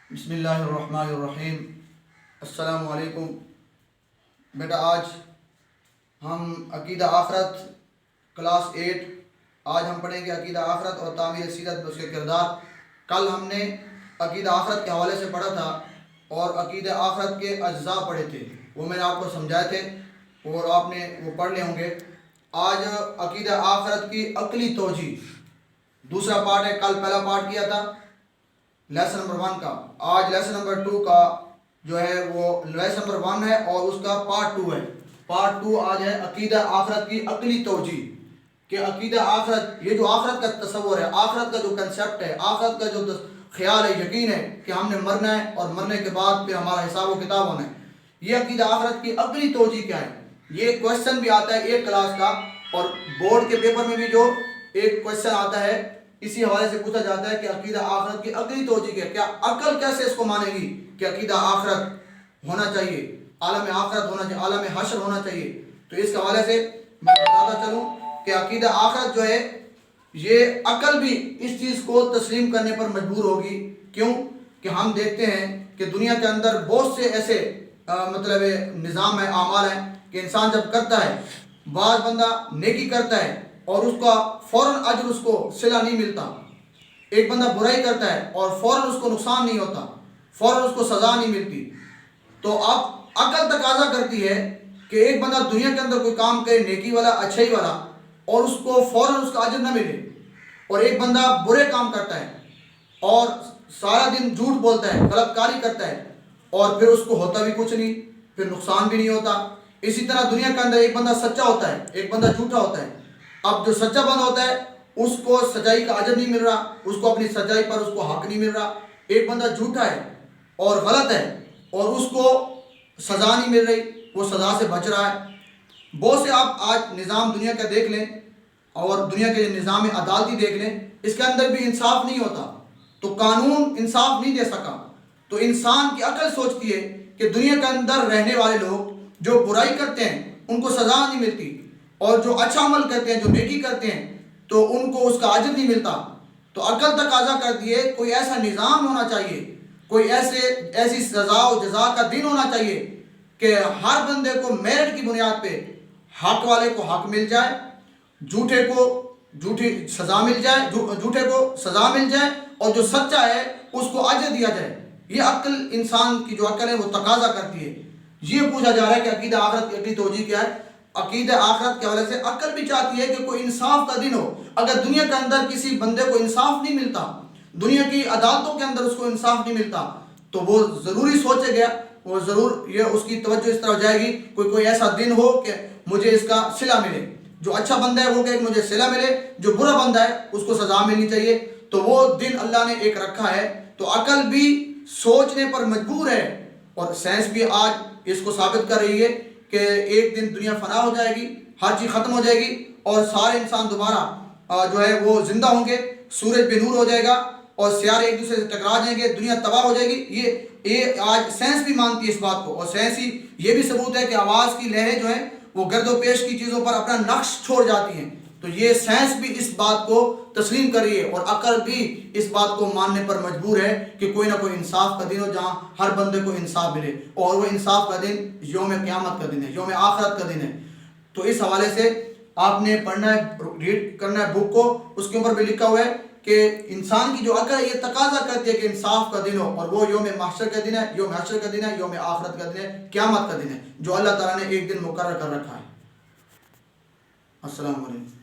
بسم اللہ الرحمن الرحیم۔ السلام علیکم بیٹا، آج ہم عقیدہ آخرت کلاس 8 آج ہم پڑھیں گے عقیدہ آخرت اور تعمیر سیرت اس کے کردار۔ کل ہم نے عقیدہ آخرت کے حوالے سے پڑھا تھا اور عقیدہ آخرت کے اجزاء پڑھے تھے، وہ میں نے آپ کو سمجھائے تھے اور آپ نے وہ پڑھ لے ہوں گے۔ آج عقیدہ آخرت کی عقلی توجیہ دوسرا پارٹ ہے۔ کل پہلا پارٹ کیا تھا لیسن نمبر 1 کا، آج لیسن نمبر 2 کا جو ہے وہ لیسن نمبر 1 ہے اور اس کا پارٹ 2 ہے۔ پارٹ 2 آج ہے عقیدہ آخرت کی عقلی توجیہ، کہ عقیدہ آخرت، یہ جو آخرت کا تصور ہے، آخرت کا جو کنسیپٹ ہے، آخرت کا جو خیال ہے، یقین ہے کہ ہم نے مرنا ہے اور مرنے کے بعد پھر ہمارا حساب و کتاب ہونا ہے، یہ عقیدہ آخرت کی عقلی توجیہ کیا ہے؟ یہ کوشچن بھی آتا ہے ایک کلاس کا، اور بورڈ کے پیپر میں بھی جو ایک کوشچن آتا ہے اسی حوالے سے پوچھا جاتا ہے کہ عقیدہ آخرت کی عقلی توجیہ کیا ہے؟ کیا عقل کیسے اس کو مانے گی کہ عقیدہ آخرت ہونا چاہیے، عالم آخرت ہونا چاہیے، عالم حشر ہونا چاہیے؟ تو اس کے حوالے سے میں بتاتا چلوں کہ عقیدہ آخرت جو ہے یہ عقل بھی اس چیز کو تسلیم کرنے پر مجبور ہوگی۔ کیوں کہ ہم دیکھتے ہیں کہ دنیا کے اندر بہت سے ایسے نظام ہے، اعمال ہیں کہ انسان جب کرتا ہے، بعض بندہ نیکی کرتا ہے اور اس کا فوراً اجر اس کو صلہ نہیں ملتا، ایک بندہ برائی کرتا ہے اور فوراً اس کو نقصان نہیں ہوتا، فوراً اس کو سزا نہیں ملتی۔ تو اب عقل تقاضا کرتی ہے کہ ایک بندہ دنیا کے اندر کوئی کام کرے نیکی والا، اچھائی والا، اور اس کو فوراً اس کا اجر نہ ملے، اور ایک بندہ برے کام کرتا ہے اور سارا دن جھوٹ بولتا ہے، غلط کاری کرتا ہے، اور پھر اس کو ہوتا بھی کچھ نہیں، پھر نقصان بھی نہیں ہوتا۔ اسی طرح دنیا کے اندر ایک بندہ سچا ہوتا ہے، ایک بندہ جھوٹا ہوتا ہے۔ اب جو سچا بندہ ہوتا ہے اس کو سچائی کا اجر نہیں مل رہا، اس کو اپنی سچائی پر اس کو حق نہیں مل رہا۔ ایک بندہ جھوٹا ہے اور غلط ہے اور اس کو سزا نہیں مل رہی، وہ سزا سے بچ رہا ہے۔ بہت سے آپ آج نظام دنیا کا دیکھ لیں اور دنیا کے نظام عدالتی دیکھ لیں، اس کے اندر بھی انصاف نہیں ہوتا، تو قانون انصاف نہیں دے سکا۔ تو انسان کی عقل سوچتی ہے کہ دنیا کے اندر رہنے والے لوگ جو برائی کرتے ہیں ان کو سزا نہیں ملتی، اور جو اچھا عمل کرتے ہیں، جو نیکی کرتے ہیں، تو ان کو اس کا اجر نہیں ملتا۔ تو عقل تقاضا کرتی ہے کوئی ایسا نظام ہونا چاہیے، کوئی ایسی سزا و جزا کا دن ہونا چاہیے کہ ہر بندے کو میرٹ کی بنیاد پہ حق والے کو حق مل جائے، جھوٹے کو جھوٹی سزا مل جائے، جھوٹے کو سزا مل جائے، اور جو سچا ہے اس کو اجر دیا جائے۔ یہ عقل، انسان کی جو عقل ہے وہ تقاضا کرتی ہے۔ یہ پوچھا جا رہا ہے کہ عقیدہ آخرت کی عقلی توجیہ کیا ہے؟ عقیدہ آخرت کے حوالے سے عقل بھی چاہتی ہے کہ کوئی انصاف کا دن ہو۔ اگر دنیا کے اندر کسی بندے کو انصاف نہیں ملتا، دنیا کی عدالتوں کے اندر اس کو انصاف نہیں ملتا، تو وہ ضروری سوچے گیا، وہ ضرور یہ اس کی توجہ اس طرف جائے گی کوئی ایسا دن ہو کہ مجھے اس کا صلہ ملے۔ جو اچھا بندہ ہے وہ کہ مجھے صلہ ملے، جو برا بندہ ہے اس کو سزا ملنی چاہیے۔ تو وہ دن اللہ نے ایک رکھا ہے۔ تو عقل بھی سوچنے پر مجبور ہے، اور سائنس بھی آج اس کو ثابت کر رہی ہے کہ ایک دن دنیا فنا ہو جائے گی، ہر چیز ختم ہو جائے گی، اور سارے انسان دوبارہ جو ہے وہ زندہ ہوں گے، سورج بے نور ہو جائے گا اور سیارے ایک دوسرے سے ٹکرا جائیں گے، دنیا تباہ ہو جائے گی۔ یہ آج سائنس بھی مانتی ہے اس بات کو، اور سائنس ہی یہ بھی ثبوت ہے کہ آواز کی لہریں جو ہیں وہ گرد و پیش کی چیزوں پر اپنا نقش چھوڑ جاتی ہیں۔ تو یہ سائنس بھی اس بات کو تسلیم کر رہی ہے، اور عقل بھی اس بات کو ماننے پر مجبور ہے کہ کوئی نہ کوئی انصاف کا دن ہو جہاں ہر بندے کو انصاف ملے، اور وہ انصاف کا دن یوم قیامت کا دن ہے، یوم آخرت کا دن ہے۔ تو اس حوالے سے آپ نے پڑھنا ہے، ریڈ کرنا ہے بک کو، اس کے اوپر بھی لکھا ہوا ہے کہ انسان کی جو عقل ہے یہ تقاضا کرتی ہے کہ انصاف کا دن ہو، اور وہ یوم محشر کا دن ہے، یوم حشر کا دن ہے، یوم آخرت کا دن ہے، قیامت کا دن ہے، جو اللہ تعالیٰ نے ایک دن مقرر کر رکھا ہے۔ السلام علیکم۔